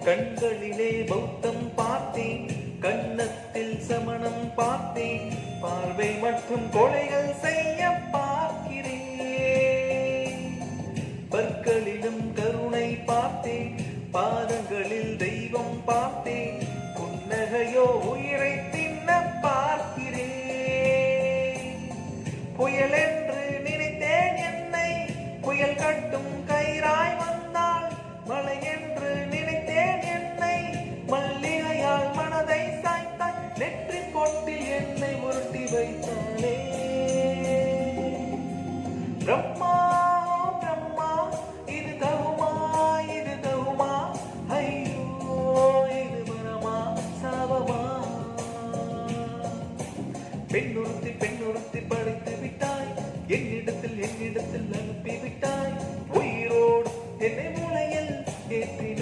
கண்களிலே பௌத்தம் பார்த்தேன், கன்னத்தில் சமணம் பார்த்தேன், பார்வை மற்றும் கொலைகள் செய்ய பார்க்கிறேன். பற்களிலும் கருணை பார்த்தேன், பாதங்களில் தெய்வம் பார்த்தேன், புன்னகையோ உயிரை தின்ன பார்க்கிறேன். புயல் என்று நினைத்தேன் என்னை, புயல் கட்டும் கயிறாய் வந்தாள். மழை என்று நினைத்தேன் என்னை, மல்லிகையால் மனதை சாய்த்தாள். நெற்றி போட்டில் என்னை உருட்டி வைத்தாளே. பிரம்மா பிரம்மா, இது தகுமா, இது தகுமா, ஐயோ இது வரமா சாபமா. பெண் ஒருத்தி பெண்